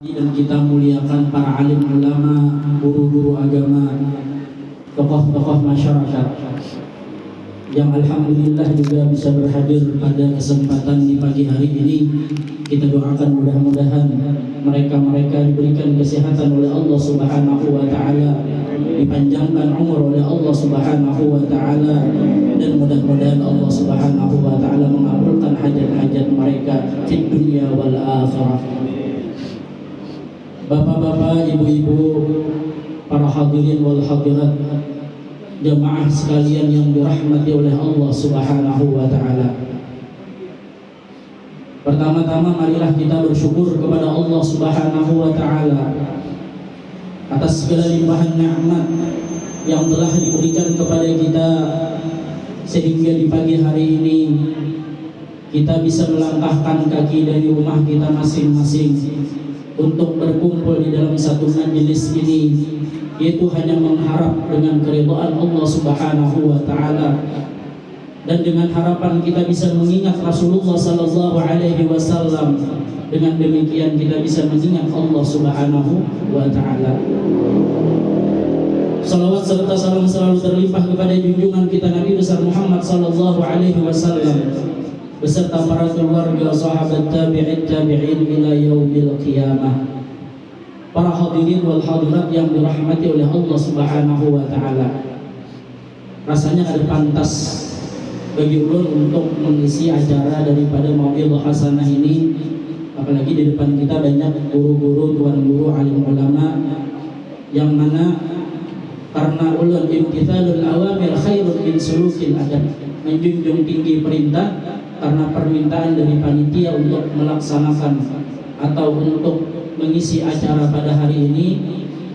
Dan kita muliakan para alim ulama, guru-guru agama, tokoh-tokoh masyarakat yang alhamdulillah juga bisa berhadir pada kesempatan di pagi hari ini. Kita doakan mudah-mudahan mereka diberikan kesehatan oleh Allah Subhanahu wa taala, dipanjangkan umur oleh Allah Subhanahu wa taala, dan mudah-mudahan Allah Subhanahu wa taala mengabulkan hajat-hajat mereka di dunia wal akhirah. Bapak-bapak, ibu-ibu, para hadirin wal hadirat, jamaah sekalian yang dirahmati oleh Allah Subhanahu wa taala. Pertama-tama marilah kita bersyukur kepada Allah Subhanahu wa taala atas segala limpahan nikmat yang telah diberikan kepada kita, sehingga di pagi hari ini kita bisa melangkahkan kaki dari rumah kita masing-masing untuk berkumpul di dalam satu majelis ini, yaitu hanya mengharap dengan keridhaan Allah Subhanahu wa taala, dan dengan harapan kita bisa mengingat Rasulullah sallallahu alaihi wasallam. Dengan demikian kita bisa mengingat Allah Subhanahu wa taala. Salawat serta salam selalu terlimpah kepada junjungan kita Nabi besar Muhammad sallallahu alaihi wasallam beserta para keluarga, sahabat, tabi'in ila yaumil qiyamah. Para hadirin wal hadirat yang dirahmati oleh Allah Subhanahu wa taala. Rasanya ada pantas bagi ulun untuk mengisi acara daripada Mau'idhah Hasanah ini, apalagi di depan kita banyak guru-guru, tuan guru, alim ulama, yang mana karena ulun imtithalul awamir khairun min sulukil adab, menjunjung tinggi perintah karena permintaan dari panitia untuk melaksanakan atau untuk mengisi acara pada hari ini,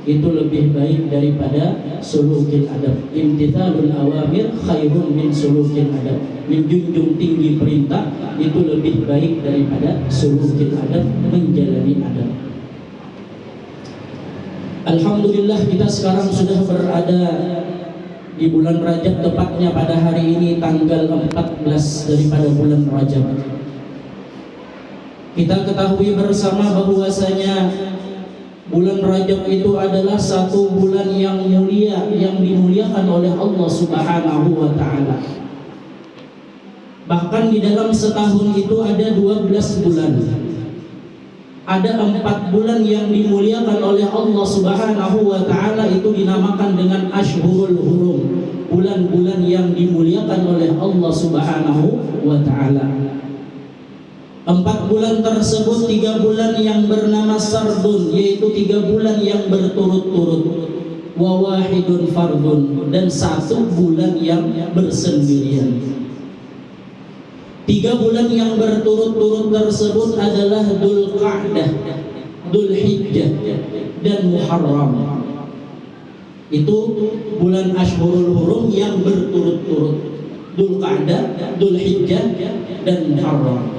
itu lebih baik daripada sulukil adab. Imtithalul awamir khairun min sulukil adab, menjunjung tinggi perintah itu lebih baik daripada sulukil adab, menjalani adab. Alhamdulillah kita sekarang sudah berada di bulan Rajab, tepatnya pada hari ini tanggal 14 daripada bulan Rajab. Kita ketahui bersama bahwasanya bulan Rajab itu adalah satu bulan yang mulia, yang dimuliakan oleh Allah Subhanahu wa taala. Bahkan di dalam setahun itu ada 12 bulan. Ada 4 bulan yang dimuliakan oleh Allah Subhanahu wa taala, itu dinamakan dengan Ashhurul Hurum, bulan-bulan yang dimuliakan oleh Allah Subhanahu wa taala. 4 bulan tersebut, 3 bulan yang bernama Sardun, yaitu 3 bulan yang berturut-turut, wa wahidun fardun, dan 1 bulan yang bersendirian. 3 bulan yang berturut-turut tersebut adalah Dzulqa'dah, Dzulhijjah, dan Muharram. Itu bulan Ashhurul Hurum yang berturut-turut, Dzulqa'dah, Dzulhijjah, dan Muharram.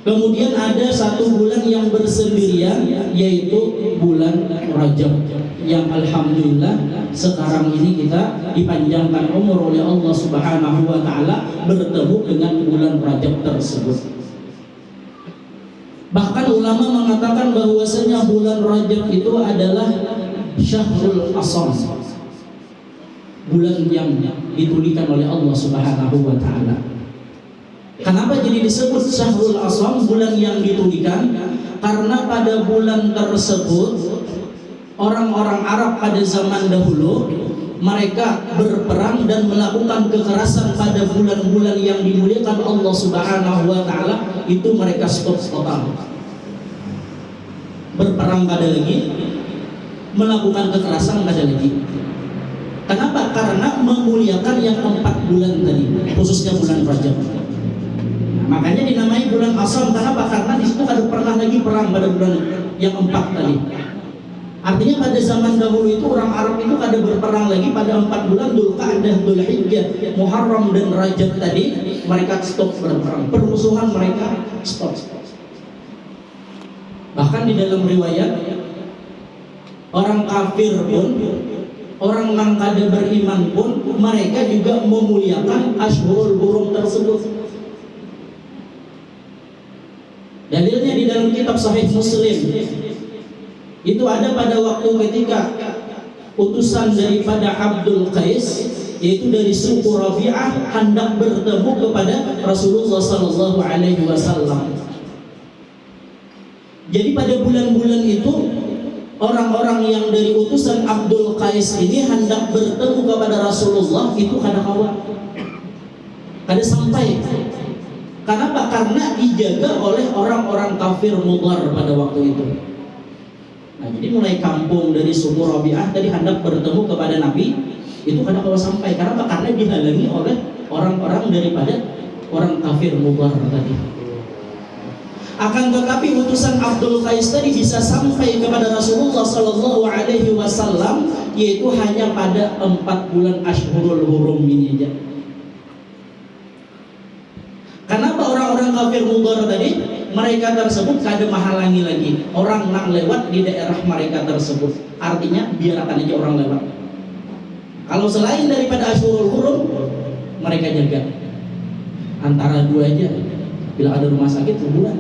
Kemudian ada 1 bulan yang bersendirian, yaitu bulan Rajab, yang alhamdulillah sekarang ini kita dipanjangkan umur oleh Allah Subhanahu wa taala bertemu dengan bulan Rajab tersebut. Bahkan ulama mengatakan bahwasanya bulan Rajab itu adalah Syahrul Asam, bulan yang ditulikan oleh Allah Subhanahu wa taala. Kenapa jadi disebut Syahrul Asam, bulan yang ditulikan? Karena pada bulan tersebut orang-orang Arab pada zaman dahulu mereka berperang dan melakukan kekerasan pada bulan-bulan yang dimuliakan Allah Subhanahu wa taala, itu mereka stop total. Berperang pada lagi, melakukan kekerasan pada lagi. Kenapa? Karena memuliakan yang 4 bulan tadi, khususnya bulan Rajab. Makanya dinamai bulan Asam. Kenapa? Karena di situ ada pernah lagi perang pada bulan yang 4 tadi. Artinya pada zaman dahulu itu orang Arab itu ada berperang lagi pada 4 bulan, Dzulqa'dah, Dzulhijjah, Muharram, dan Rajab tadi. Mereka stop berperang, permusuhan mereka stop. Bahkan di dalam riwayat, orang kafir pun, orang yang kada beriman pun, mereka juga memuliakan Ashhurul Hurum tersebut. Dalilnya di dalam dalam kitab Sahih Muslim itu ada pada waktu ketika utusan daripada Abdul Qais, yaitu dari suku Rabi'ah, hendak bertemu kepada Rasulullah sallallahu alaihi wasallam. Jadi pada bulan-bulan itu orang-orang yang dari utusan Abdul Qais ini hendak bertemu kepada Rasulullah itu kada kawan, kada sampai. Kenapa? Karena dijaga oleh orang-orang kafir Mudhar pada waktu itu. Nah, jadi mulai kampung dari suku Rabi'ah tadi hendak bertemu kepada Nabi itu kada kawan sampai. Kenapa? Karena dihalangi oleh orang-orang daripada orang kafir Mudhar tadi. Akan tetapi utusan Abdul Qais tadi bisa sampai kepada Rasulullah sallallahu alaihi wasallam, yaitu hanya pada 4 bulan Ashhurul Hurum ini aja. Kenapa orang-orang kafir Mudhar tadi? Mereka tersebut kada menghalangi lagi orang nak lewat di daerah mereka tersebut. Artinya biarkan aja orang lewat. Kalau selain daripada Ashhurul Hurum, mereka jaga. Antara 2 aja. Bila ada rumah sakit sebulan.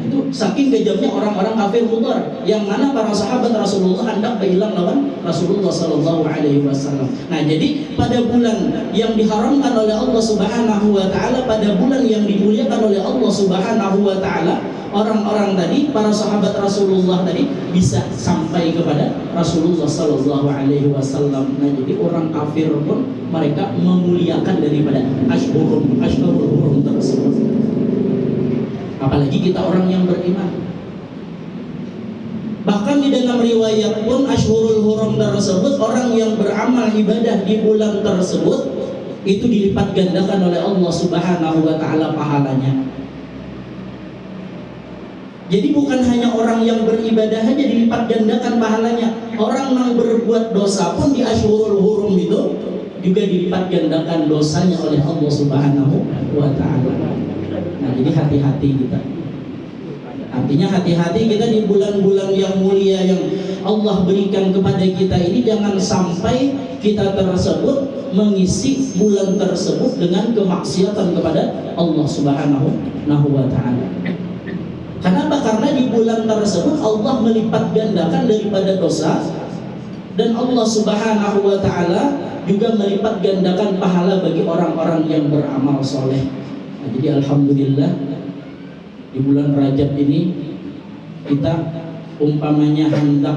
Itu saking kejamnya orang-orang kafir Mudhar, yang mana para sahabat Rasulullah hendak berhilang lawan Rasulullah sallallahu alaihi wasallam. Nah, jadi pada bulan yang diharamkan oleh Allah Subhanahu wa taala, pada bulan yang dimuliakan oleh Allah Subhanahu wa taala, orang-orang tadi, para sahabat Rasulullah tadi bisa sampai kepada Rasulullah sallallahu alaihi wasallam. Nah, jadi orang kafir pun mereka memuliakan daripada Ashhurul Hurum tersebut. Apalagi kita orang yang beriman. Bahkan di dalam riwayat pun Ashhurul Hurum tersebut, orang yang beramal ibadah di bulan tersebut itu dilipat gandakan oleh Allah Subhanahu wa taala pahalanya. Jadi bukan hanya orang yang beribadah saja dilipat gandakan pahalanya, orang yang berbuat dosa pun di Ashhurul Hurum itu juga dilipat gandakan dosanya oleh Allah Subhanahu wa taala. Nah, jadi hati-hati kita. Artinya hati-hati kita di bulan-bulan yang mulia yang Allah berikan kepada kita ini, jangan sampai kita tersebut mengisi bulan tersebut dengan kemaksiatan kepada Allah Subhanahu wa taala. Kenapa? Karena di bulan tersebut Allah melipat gandakan daripada dosa, dan Allah Subhanahu wa taala juga melipat gandakan pahala bagi orang-orang yang beramal soleh. Nah, jadi alhamdulillah di bulan Rajab ini kita umpamanya hendak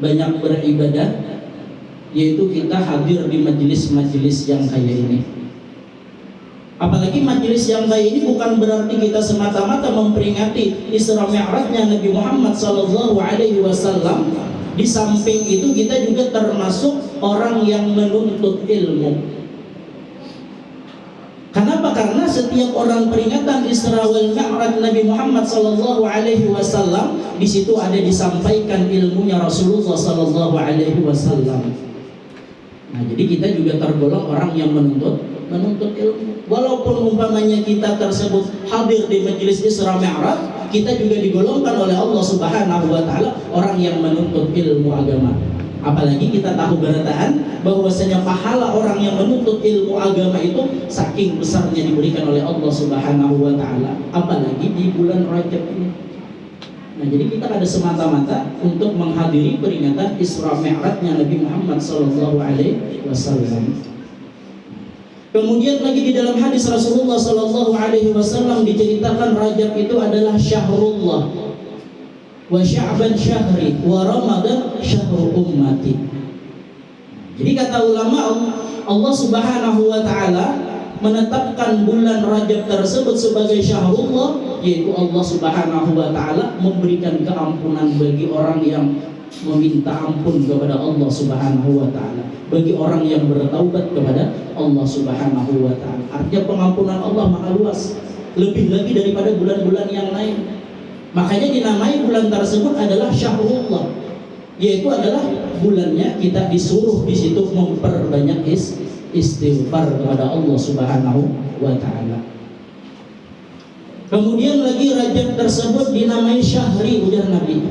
banyak beribadah, yaitu kita hadir di majelis-majelis yang kayak ini. Apalagi majelis yang kayak ini bukan berarti kita semata-mata memperingati Isra Mi'rajnya Nabi Muhammad sallallahu alaihi wasallam. Di samping itu kita juga termasuk orang yang menuntut ilmu. Kenapa? Karena setiap orang peringatan Isra wal Mi'raj Nabi Muhammad sallallahu alaihi wasallam, di situ ada disampaikan ilmunya Rasulullah sallallahu alaihi wasallam. Nah, jadi kita juga tergolong orang yang menuntut ilmu. Walaupun umpamanya kita tersebut hadir di majelis Isra Mi'raj, kita juga digolongkan oleh Allah Subhanahu wa taala orang yang menuntut ilmu agama. Apalagi kita tahu berataan bahwasanya pahala orang yang menuntut ilmu agama itu saking besarnya diberikan oleh Allah Subhanahu wa taala, apalagi di bulan Rajab ini. Nah, jadi kita ada semata-mata untuk menghadiri peringatan Isra Mi'rajnya Nabi Muhammad sallallahu alaihi wasallam. Kemudian lagi di dalam hadis Rasulullah sallallahu alaihi wasallam diceritakan Rajab itu adalah syahrullah, wa Sya'ban syahri, wa Ramadan syahru ummati. Jadi kata ulama, Allah Subhanahu wa taala menetapkan bulan Rajab tersebut sebagai syahrullah, yaitu Allah Subhanahu wa taala memberikan keampunan bagi orang yang meminta ampun kepada Allah Subhanahu wa taala, bagi orang yang bertaubat kepada Allah Subhanahu wa taala. Artinya pengampunan Allah maha luas, lebih lagi daripada bulan-bulan yang lain. Makanya dinamai bulan tersebut adalah syahrullah, yaitu adalah bulannya kita disuruh di situ memperbanyak istighfar kepada Allah Subhanahu wa taala. Kemudian lagi Rajab tersebut dinamai syahri, ujar Nabi.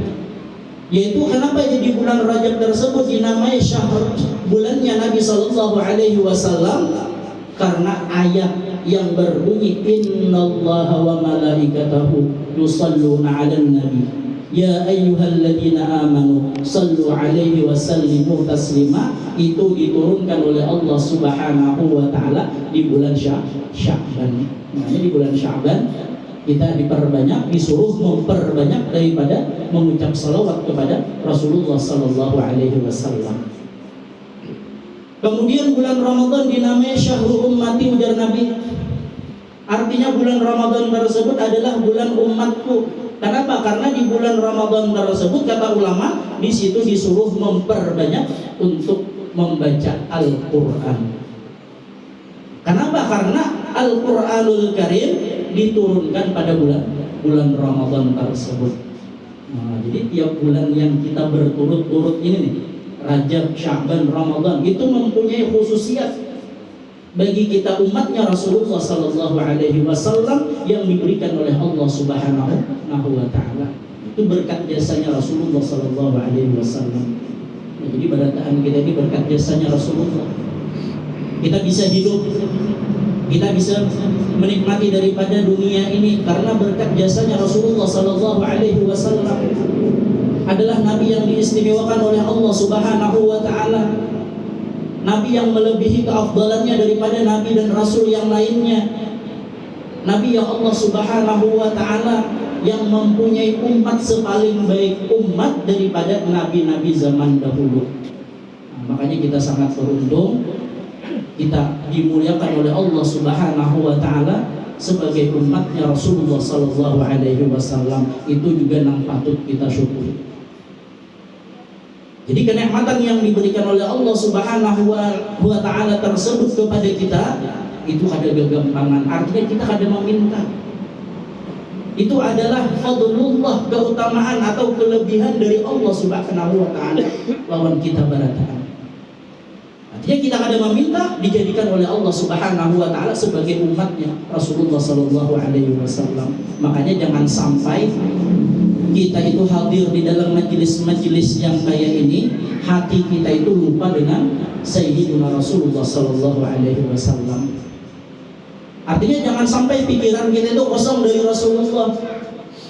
Yaitu kenapa jadi bulan Rajab tersebut dinamai syahr, bulannya Nabi sallallahu alaihi wasallam? Karena ayat yang berbunyi innallaha wa malaikatahu yusalluna 'alan nabi ya ayyuhalladzina amanu sallu 'alaihi wa sallimu taslima, itu diturunkan oleh Allah Subhanahu wa taala di bulan Sya'ban. Makanya di bulan Sya'ban kita diperbanyak, disuruh memperbanyak daripada mengucap salawat kepada Rasulullah sallallahu alaihi wasallam. Kemudian bulan Ramadan dinamai syahrul ummati, ujar Nabi. Artinya bulan Ramadan tersebut adalah bulan umatku. Kenapa? Karena di bulan Ramadan tersebut, kata ulama, di situ disuruh memperbanyak untuk membaca Al-Quran. Kenapa? Karena Al-Quranul Karim diturunkan pada bulan Ramadan tersebut. Nah, jadi tiap bulan yang kita berturut-turut ini nih, Rajab, Sya'ban, Ramadan, itu mempunyai khususiat bagi kita umatnya Rasulullah sallallahu alaihi wasallam yang diberikan oleh Allah Subhanahu wa taala. Itu berkat jasanya Rasulullah sallallahu alaihi wasallam. Nah, jadi barataan kita ini berkat jasanya Rasulullah. Kita bisa hidup, kita bisa menikmati daripada dunia ini karena berkat jasanya Rasulullah sallallahu alaihi wasallam. Adalah nabi yang diistimewakan oleh Allah Subhanahu wa taala. Nabi yang melebihi keafdalannya daripada nabi dan rasul yang lainnya. Nabi yang Allah Subhanahu wa taala yang mempunyai umat sepaling baik umat daripada nabi-nabi zaman dahulu. Nah, makanya kita sangat beruntung kita dimuliakan oleh Allah Subhanahu wa taala sebagai umatnya Rasulullah sallallahu alaihi wasallam. Itu juga yang patut kita syukuri. Jadi kenikmatan yang diberikan oleh Allah Subhanahu wa taala tersebut kepada kita itu ada kegampangan, artinya kita ada meminta. Itu adalah fadlullah, keutamaan atau kelebihan dari Allah Subhanahu wa taala lawan kita barataan. Artinya kita ada meminta dijadikan oleh Allah Subhanahu wa taala sebagai umatnya Rasulullah sallallahu alaihi wasallam. Makanya jangan sampai kita itu hadir di dalam majelis-majelis yang kayak ini, hati kita itu lupa dengan Sayyidina Rasulullah sallallahu alaihi wasallam. Artinya jangan sampai pikiran kita itu kosong dari Rasulullah.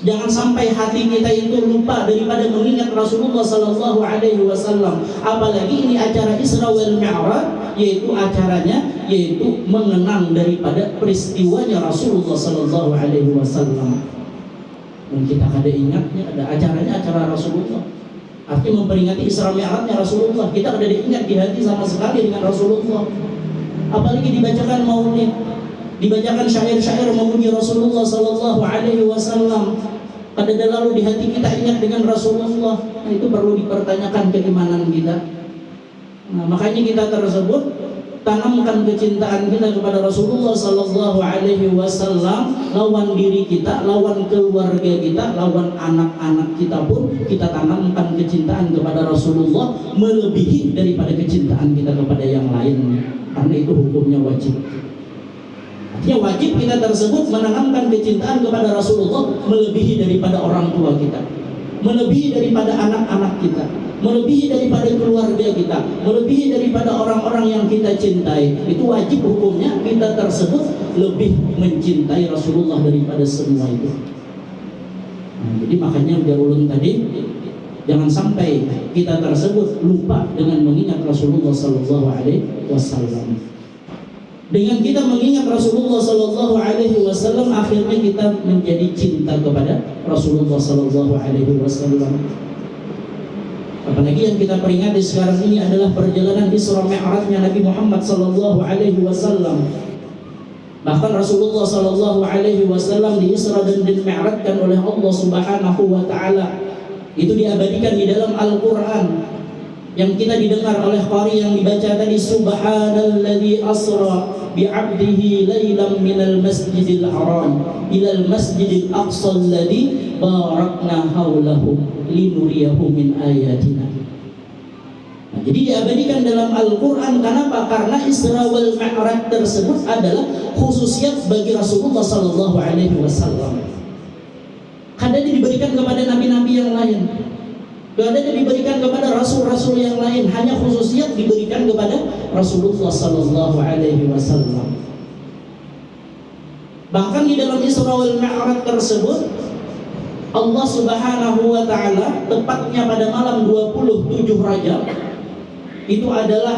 Jangan sampai hati kita itu lupa daripada mengingat Rasulullah sallallahu alaihi wasallam. Apalagi ini acara Isra wal Mi'raj, yaitu acaranya yaitu mengenang daripada peristiwanya Rasulullah sallallahu alaihi wasallam. Dan kita ada ingatnya, ada acaranya acara Rasulullah. Artinya memperingati Isra Mi'rajnya Rasulullah. Kita ada diingat di hati sama sekali dengan Rasulullah. Apalagi dibacakan maulid, dibacakan syair-syair memuji Rasulullah sallallahu alaihi wasallam. Pada lalu di hati kita ingat dengan Rasulullah. Nah, itu perlu dipertanyakan keimanan kita. Nah, makanya kita tersebut tanamkan kecintaan kita kepada Rasulullah sallallahu alaihi wasallam, lawan diri kita, lawan keluarga kita, lawan anak-anak kita pun kita tanamkan kecintaan kepada Rasulullah melebihi daripada kecintaan kita kepada yang lain. Karena itu hukumnya wajib. Artinya wajib kita tersebut menanamkan kecintaan kepada Rasulullah melebihi daripada orang tua kita, melebihi daripada anak-anak kita, melebihi daripada keluarga kita, melebihi daripada orang-orang yang kita cintai. Itu wajib hukumnya kita tersebut lebih mencintai Rasulullah daripada semua itu. Nah, jadi makanya biar ulun tadi, jangan sampai kita tersebut lupa dengan mengingat Rasulullah sallallahu alaihi wasallam. Dengan kita mengingat Rasulullah sallallahu alaihi wasallam, akhirnya kita menjadi cinta kepada Rasulullah sallallahu alaihi wasallam. Apalagi yang kita peringati sekarang ini adalah perjalanan Isra Mi'rajnya Nabi Muhammad sallallahu alaihi wasallam. Bahkan Rasulullah sallallahu alaihi wasallam di Isra dan Mi'rajkan oleh Allah Subhanahu wa taala. Itu diabadikan di dalam Al-Qur'an. Yang kita didengar oleh qari yang dibaca tadi, subhanalladzi asra bi'abdihi lailan minal masjidil haram ilal masjidil aqsa alladzi barakna haulahu linuriyahu min ayatina. Nah, jadi diabadikan dalam Al-Quran. Kenapa? Karena Isra wal Mi'raj tersebut adalah khususiat bagi Rasulullah sallallahu alaihi wasallam. Kadang diberikan kepada nabi-nabi yang lain, kadang diberikan kepada rasul-rasul yang lain, hanya khususiat diberikan kepada Rasulullah sallallahu alaihi wasallam. Bahkan di dalam Isra wal Mi'raj tersebut Allah Subhanahu wa taala tepatnya pada malam 27 Rajab itu adalah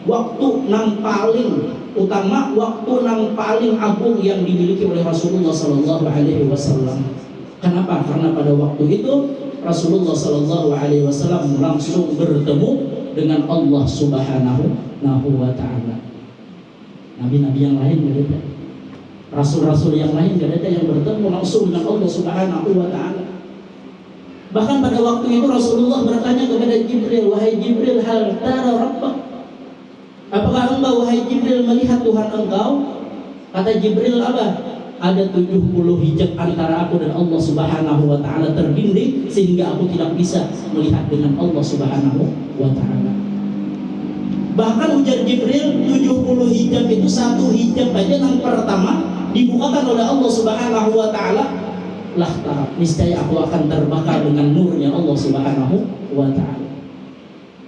waktu yang paling utama, waktu yang paling agung yang dimiliki oleh Rasulullah sallallahu alaihi wasallam. Kenapa? Karena pada waktu itu Rasulullah sallallahu alaihi wasallam langsung bertemu dengan Allah Subhanahu wa taala. Nabi-nabi yang lain tidak ada. Rasul-rasul yang lain tidak ada yang bertemu langsung dengan Allah Subhanahu wa taala. Bahkan pada waktu itu Rasulullah bertanya kepada Jibril, "Wahai Jibril, hal tara rabbak?" Apakah engkau wahai Jibril melihat Tuhan engkau? Kata Jibril, apa? Ada 70 hijab antara aku dan Allah Subhanahu wa taala terdinding sehingga aku tidak bisa melihat dengan Allah Subhanahu wa taala. Bahkan ujar Jibril, 70 hijab itu satu hijab aja yang pertama dibukakan oleh Allah Subhanahu wa taala, lah taraf, niscaya aku akan terbakar dengan nurnya Allah Subhanahu wa taala.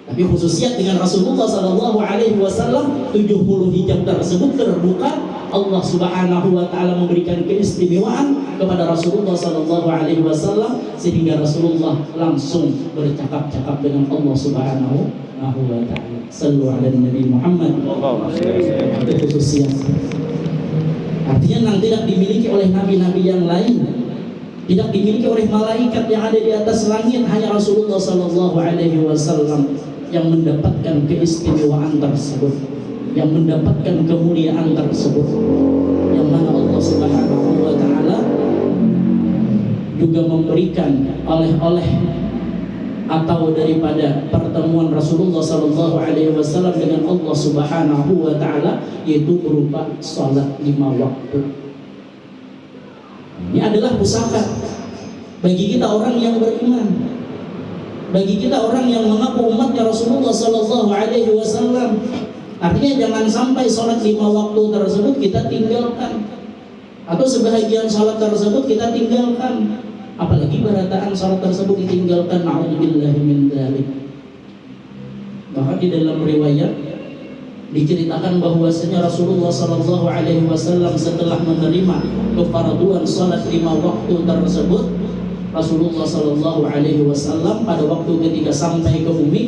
Tapi khususnya dengan Rasulullah sallallahu alaihi wasallam 70 hijab tersebut terbuka, Allah Subhanahu wa taala memberikan keistimewaan kepada Rasulullah sallallahu alaihi wasallam sehingga Rasulullah langsung bercakap-cakap dengan Allah Subhanahu wa taala. Sallu ala Nabi Muhammad. Itu khususnya. Artinya yang tidak dimiliki oleh nabi-nabi yang lain, tidak dimiliki oleh malaikat yang ada di atas langit, hanya Rasulullah sallallahu alaihi wasallam yang mendapatkan keistimewaan tersebut, yang mendapatkan kemuliaan tersebut, yang mana Allah Subhanahu wa taala juga memberikan oleh-oleh atau daripada pertemuan Rasulullah sallallahu alaihi wasallam dengan Allah Subhanahu wa taala, yaitu berupa salat 5 waktu. Ini adalah pusaka bagi kita orang yang beriman, bagi kita orang yang mengaku umatnya Rasulullah sallallahu alaihi wasallam. Artinya jangan sampai salat 5 waktu tersebut kita tinggalkan, atau sebahagian salat tersebut kita tinggalkan, apalagi berataan salat tersebut ditinggalkan, na'udzubillahi min dzalik. Bahkan di dalam riwayat diceritakan bahwasanya Rasulullah sallallahu alaihi wasallam setelah menerima kefarduan salat 5 waktu tersebut, Rasulullah sallallahu alaihi wasallam pada waktu ketika sampai ke bumi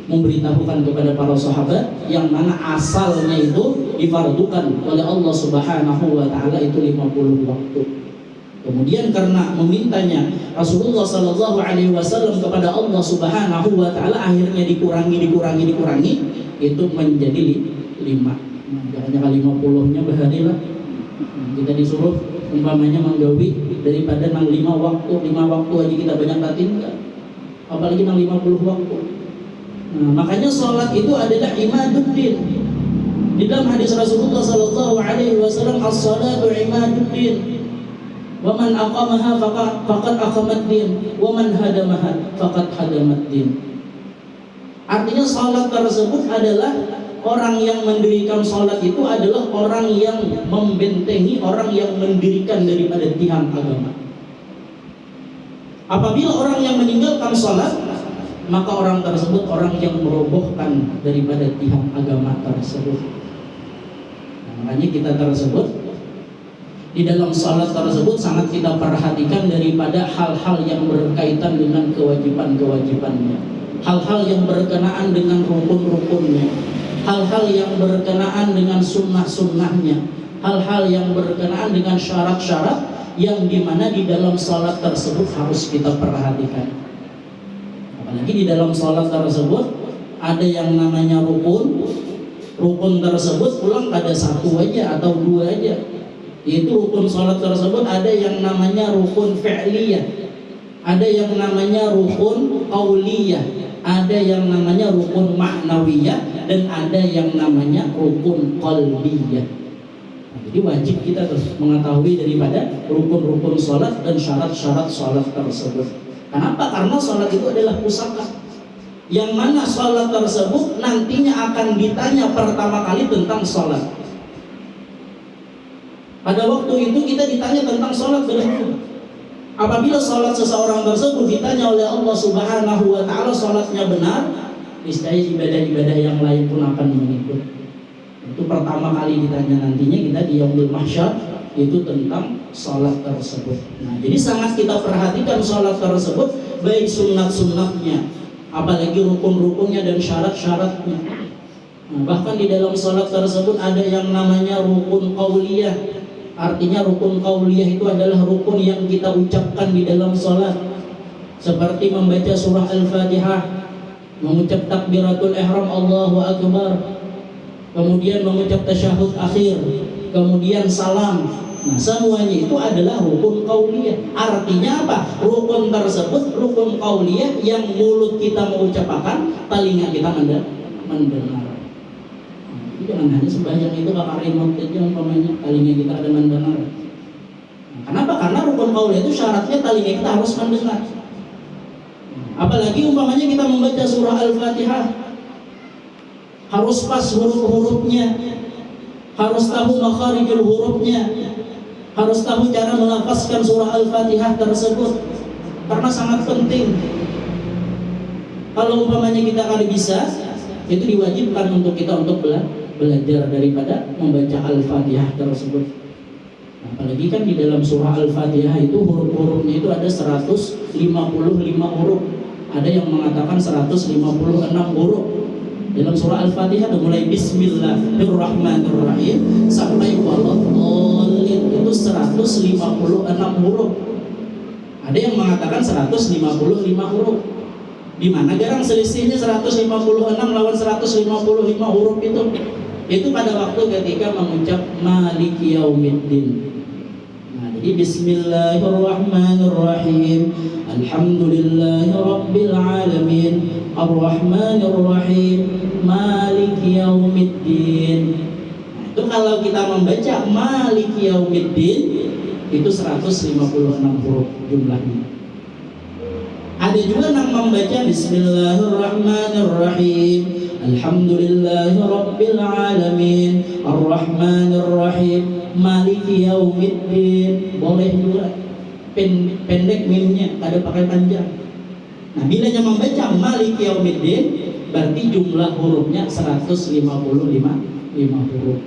memberitahukan kepada para sahabat yang mana asalnya itu difardukan oleh Allah Subhanahu wa taala itu 50 waktu. Kemudian karena memintanya Rasulullah sallallahu alaihi wasallam kepada Allah Subhanahu wa taala, akhirnya dikurangi itu menjadi 5. Hanya kali 50-nya bahari lah. Kita disuruh umpamanya menggawi daripada 5 waktu aja kita banyak tinggal, apalagi 50 waktu. Nah, makanya sholat itu adalah imaduddin. Di dalam hadis Rasulullah sallallahu alaihi wasallam, as-salatu imaduddin, wa man aqamaha faqad aqamat din, wa man hadamaha faqad hadamat din. Artinya sholat tersebut adalah, orang yang mendirikan sholat itu adalah orang yang membentengi, orang yang mendirikan daripada tiang agama. Apabila orang yang meninggalkan sholat, maka orang tersebut orang yang merobohkan daripada tiang agama tersebut. Nah, makanya kita tersebut di dalam sholat tersebut sangat kita perhatikan daripada hal-hal yang berkaitan dengan kewajiban-kewajibannya, hal-hal yang berkenaan dengan rukun-rukunnya, hal-hal yang berkenaan dengan sunnah-sunnahnya, hal-hal yang berkenaan dengan syarat-syarat yang dimana di dalam salat tersebut harus kita perhatikan. Apalagi di dalam salat tersebut ada yang namanya rukun tersebut pulang ada 1 aja atau 2 aja. Yaitu rukun salat tersebut ada yang namanya rukun fi'liyah, ada yang namanya rukun qauliyah, ada yang namanya rukun ma'nawiyah, dan ada yang namanya rukun qalbiyah. Nah, jadi wajib kita terus mengetahui daripada rukun-rukun sholat dan syarat-syarat sholat tersebut. Kenapa? Karena sholat itu adalah pusaka, yang mana sholat tersebut nantinya akan ditanya pertama kali tentang sholat. Pada waktu itu kita ditanya tentang sholat benar. Apabila sholat seseorang tersebut ditanya oleh Allah Subhanahu wa ta'ala sholatnya benar, niscaya ibadah-ibadah yang lain pun akan mengikut. Itu pertama kali ditanya nantinya kita di yaumul mahsyar itu tentang sholat tersebut. Nah, jadi sangat kita perhatikan sholat tersebut, baik sunat-sunatnya, apalagi rukun-rukunnya dan syarat-syaratnya. Nah, bahkan di dalam sholat tersebut ada yang namanya rukun qauliyah. Artinya rukun qauliyah itu adalah rukun yang kita ucapkan di dalam sholat, seperti membaca surah Al-Fatihah, mengucap takbiratul ihram Allahu Akbar, kemudian mengucap tasyahud akhir, kemudian salam. Nah, semuanya itu adalah rukun qauliyah. Artinya apa? Rukun tersebut rukun qauliyah yang mulut kita mengucapkan, telinga kita mendengar. Jadi jangan hanya sembahyang itu kakak remote aja umpamanya, telinga kita ada mendengar. Nah, kenapa? Karena rukun qauliyah itu syaratnya telinga kita harus mendengar. Apalagi umpamanya kita membaca surah Al-Fatihah, harus pas huruf-hurufnya, harus tahu makharijul hurufnya, harus tahu cara melafazkan surah Al-Fatihah tersebut, karena sangat penting. Kalau umpamanya kita kada bisa, itu diwajibkan untuk kita untuk belajar daripada membaca Al-Fatihah tersebut. Apalagi kan di dalam surah Al-Fatihah itu huruf-hurufnya itu ada 155 huruf. Ada yang mengatakan 156 huruf. Dalam surah Al-Fatihah itu mulai Bismillahirrahmanirrahim sampai waladhdallin itu 156 huruf. Ada yang mengatakan 155 huruf. Di mana garang selisihnya 156 lawan 155 huruf itu? Itu pada waktu ketika mengucap Maliki Yaumiddin. Nah, jadi Bismillahirrahmanirrahim. Alhamdulillahi Rabbil Alamin, Ar-Rahmanir-Rahim, Maliki Yaumiddin. Nah, itu kalau kita membaca Maliki Yaumiddin itu 156 huruf jumlahnya. Ada juga yang membaca Bismillahirrahmanirrahim, Alhamdulillahi Rabbil Alamin, Ar-Rahmanir-Rahim, Maliki Yaumiddin. Boleh juga pendek mimnya, ada pakai panjang. Nah, bila yang membaca Maliki Yaumiddin berarti jumlah hurufnya 155 huruf.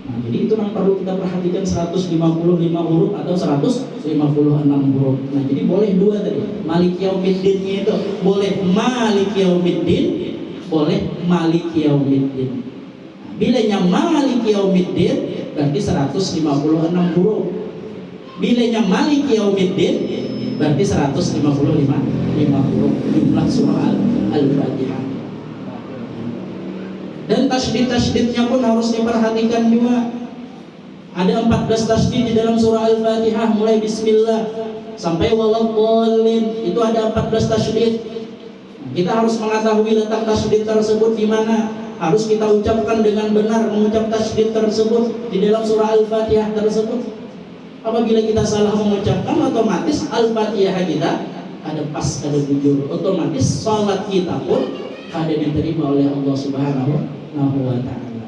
Nah, jadi itu yang perlu kita perhatikan, 155 huruf atau 156 huruf. Nah, jadi boleh dua tadi. Maliki Yaumiddinnya itu boleh Maliki Yaumiddin, boleh Maliki Yaumiddin. Nah, bila yang Maliki Yaumiddin berarti 156 huruf. Bila yang Maliki Yaumiddin berarti 155 huruf jumlah surah Al-Fatihah. Dan tasydid-tasydidnya pun harus diperhatikan juga. Ada 14 tasydid di dalam surah Al-Fatihah, mulai Bismillah sampai waladhdallin. Itu ada 14 tasydid. Kita harus mengetahui letak tasydid tersebut di mana. Harus kita ucapkan dengan benar mengucap tasydid tersebut di dalam surah Al-Fatihah tersebut. Apabila kita salah mengucapkan, otomatis Al-Fatihah kita ada pas, ada bujur, otomatis salat kita pun ada diterima oleh Allah Subhanahu wa Ta'ala.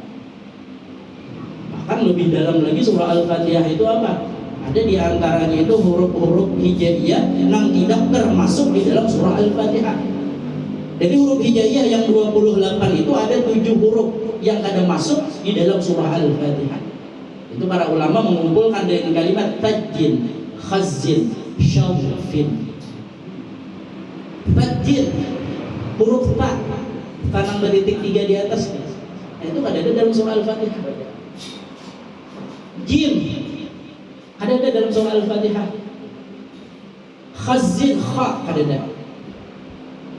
Bahkan lebih dalam lagi surah Al-Fatihah itu apa? Ada di antaranya itu huruf-huruf hijaiyah yang tidak termasuk di dalam surah Al-Fatihah. Jadi huruf hijaiyah yang 28 itu ada 7 huruf yang ada masuk di dalam surah Al-Fatihah. Itu para ulama mengumpulkan dengan kalimat tajin, khazin, syawfin. Tajin, huruf ta, tanam beritik 3 di atas. Nah, itu ada dalam surah Al-Fatihah. Jim, ada dalam surah Al-Fatihah. Khazin, kha, ada.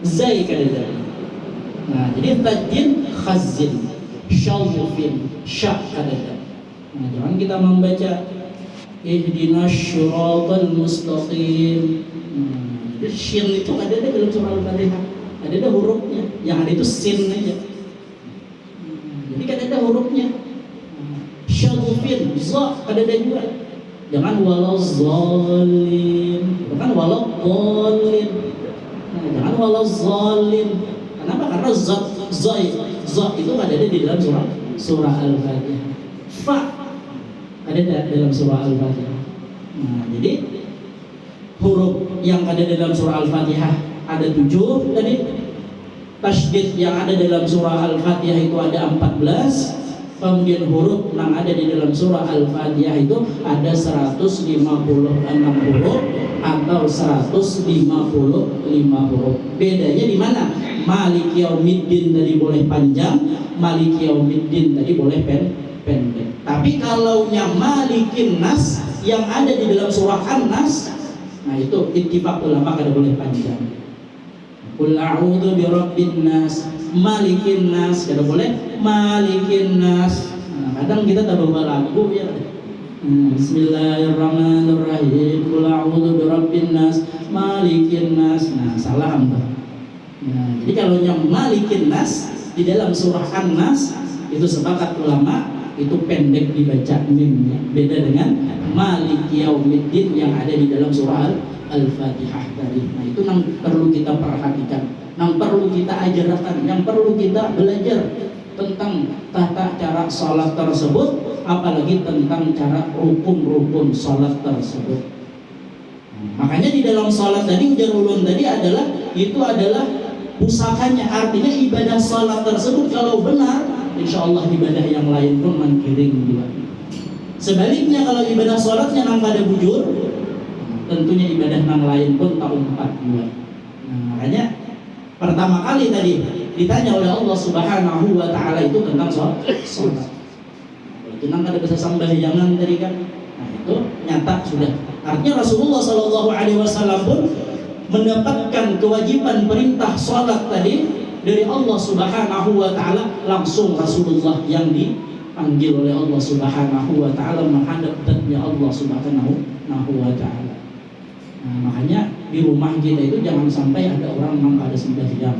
Zai, ada. Nah, jadi tajin, khazin, syawfin, sya, ada. Nah, jangan kita membaca ihdinas syiratal mustaqim. Shin itu ada dalam surah Al-Fatihah. Ada hurufnya. Yang ada itu sin aja. Jadi kan ada hurufnya. Syagufin, za ada juga. Jangan walazzalin. Bukan waladhdallin. Nah, jangan walazzalin. Kenapa? Karena za itu ada di dalam surah Al-Fatihah. Fa ada dalam surah Al-Fatihah. Nah, jadi huruf yang ada dalam surah Al-Fatihah ada 7 tadi. Tasydid yang ada dalam surah Al-Fatihah itu ada 14. Kemudian huruf yang ada di dalam surah Al-Fatihah itu ada 156 huruf atau 155 huruf. Bedanya di mana? Maliki Yaumiddin tadi boleh panjang, Maliki Yaumiddin tadi boleh pendek. Tapi kalau yang Malikin Nas yang ada di dalam surah An-Nas, nah itu ittifaq ulama kada boleh panjang. Qul a'udzu birabbin nas, malikin nas, kada boleh malikin nas. Nah, kadang kita tak bawa lagu ya. Bismillahirrahmanirrahim. Qul a'udzu birabbin nas, malikin nas. Nah, salah hamba. Nah, jadi kalau yang malikin nas di dalam surah An-Nas itu sepakat ulama itu pendek dibaca mimnya. Beda dengan Maliki Yaumiddin yang ada di dalam surah Al-Fatihah tadi. Nah, itu yang perlu kita perhatikan, yang perlu kita ajarkan, yang perlu kita belajar tentang tata cara salat tersebut, apalagi tentang cara rukun-rukun salat tersebut. Makanya di dalam salat tadi ujar ulun tadi adalah pusakanya, artinya ibadah salat tersebut kalau benar, insya Allah ibadah yang lain pun mengkiring juga. Sebaliknya kalau ibadah salatnya nang pada bujur, tentunya ibadah yang lain pun tak umpat juga. Nah, makanya pertama kali tadi ditanya oleh Allah Subhanahu wa Ta'ala itu tentang sholat. Itu nang ada bahasa sembahyangan tadi kan. Nah, itu nyata sudah. Artinya Rasulullah Sallallahu Alaihi Wasallam pun mendapatkan kewajiban perintah sholat tadi dari Allah Subhanahu wa Ta'ala, langsung Rasulullah yang dipanggil oleh Allah Subhanahu wa Ta'ala menghadap zatnya Allah Subhanahu wa Ta'ala. Nah, makanya di rumah kita itu jangan sampai ada orang yang ada sembahyang.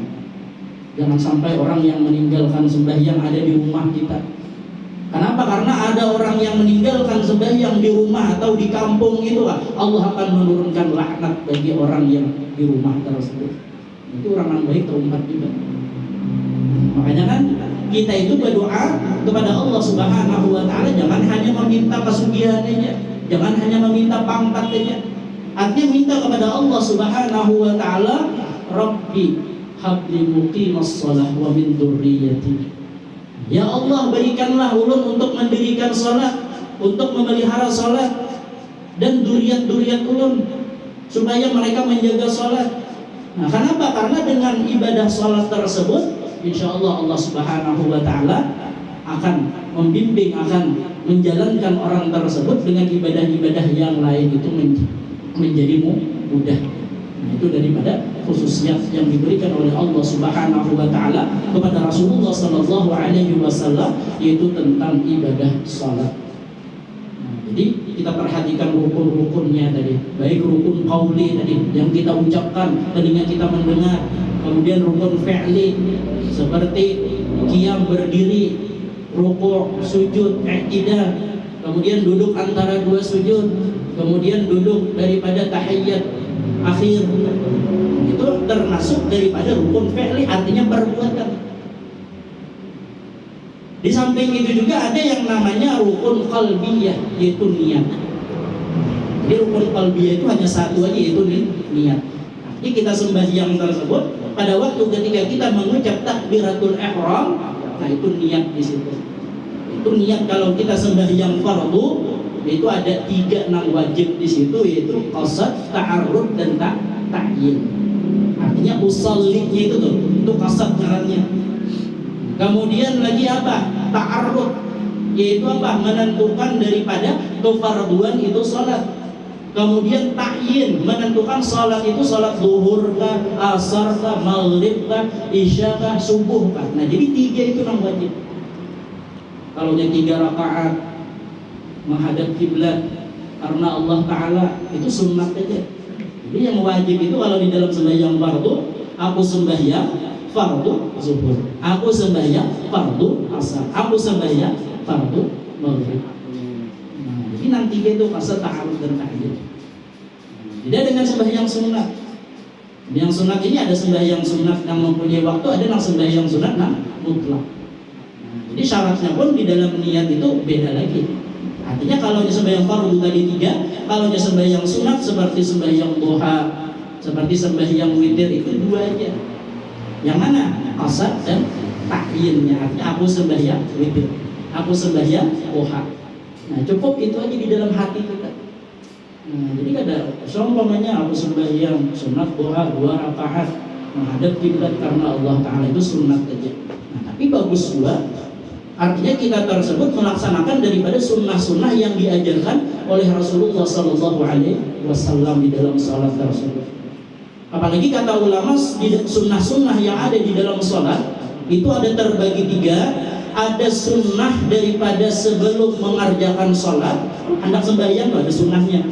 Jangan sampai orang yang meninggalkan sembahyang ada di rumah kita. Kenapa? Karena ada orang yang meninggalkan sembahyang di rumah atau di kampung itu, Allah akan menurunkan laknat bagi orang yang di rumah tersebut. Itu orang yang baik terumpat juga. Makanya kan kita itu berdoa kepada Allah Subhanahu wa Ta'ala, jangan hanya meminta pesugihannya, jangan hanya meminta pangkatnya. Artinya minta kepada Allah Subhanahu wa Ta'ala, Rabbi habli muqimas shalah wa min dzurriyyati. Ya Allah, berikanlah ulun untuk mendirikan salat, untuk memelihara salat, dan duriat-duriat ulun supaya mereka menjaga salat. Nah, kenapa? Karena dengan ibadah salat tersebut, insya Allah Allah Subhanahu wa Ta'ala akan membimbing, akan menjalankan orang tersebut dengan ibadah-ibadah yang lain itu menjadi mudah. Nah, itu daripada khususiyat yang diberikan oleh Allah Subhanahu wa Ta'ala kepada Rasulullah Sallallahu Alaihi Wasallam, yaitu tentang ibadah salat. Nah, jadi kita perhatikan rukun-rukunnya tadi, baik rukun qauli tadi yang kita ucapkan, telinga kita mendengar, kemudian rukun fi'li seperti qiyam berdiri, rukuk, sujud, i'tidal, kemudian duduk antara dua sujud, kemudian duduk daripada tahiyyat akhir. Itu termasuk daripada rukun fi'li, artinya perbuatan. Di samping itu juga ada yang namanya rukun qalbiyah, yaitu niat. Jadi rukun qalbiyah itu hanya satu aja, yaitu niat. Jadi kita sembahyang tersebut pada waktu ketika kita mengucap takbiratul ihram, nah itu niat di situ. Itu niat kalau kita sembahyang fardu, itu ada 3 nang wajib di situ, yaitu qasad, ta'arrud, dan ta'yin. Artinya usallinya itu tuh, itu qasad ngarannya. Kemudian lagi apa? Ta'arrud, yaitu apa? Menentukan daripada kefarduan itu salat. Kemudian ta'yin, menentukan salat itu salat zuhur kah, asar kah, maghrib kah, isya kah, subuh kah. Nah, jadi 3 itu nang wajib. Kalau dia 3 rakaat menghadap kiblat karena Allah Ta'ala, itu sunnah aja. Jadi yang wajib itu kalau di dalam sembahyang fardu, aku sembahyang fardu zuhur, aku sembahyang fardu asar, aku sembahyang fardu maghrib. Nah, jadi nanti itu fase ta'arud dan ta'yin. Beda dengan sembahyang sunat. Yang sunat ini ada sembahyang sunat yang mempunyai waktu, ada yang sembahyang sunat yang mutlak. Jadi syaratnya pun di dalam niat itu beda lagi. Artinya kalau sembahyang fardu tadi 3, kalau sembahyang sunat seperti sembahyang duha, seperti sembahyang witir itu 2 aja. Yang mana? Qasad dan ta'yinnya. Artinya aku sembahyang witir, aku sembahyang duha. Nah, cukup itu aja di dalam hati kita. Nah, jadi kada seumpamanya aku sembahyang sunat duha 2 rakaat menghadap kiblat karena Allah Taala itu sunat aja. Nah, tapi bagus juga artinya kita tersebut melaksanakan daripada sunnah-sunnah yang diajarkan oleh Rasulullah Sallallahu Alaihi Wasallam di dalam salat tersebut. Apalagi kata ulama sunnah-sunnah yang ada di dalam salat itu ada terbagi 3. Ada sunnah daripada sebelum mengerjakan salat, hendak sembahyang ada sunnahnya.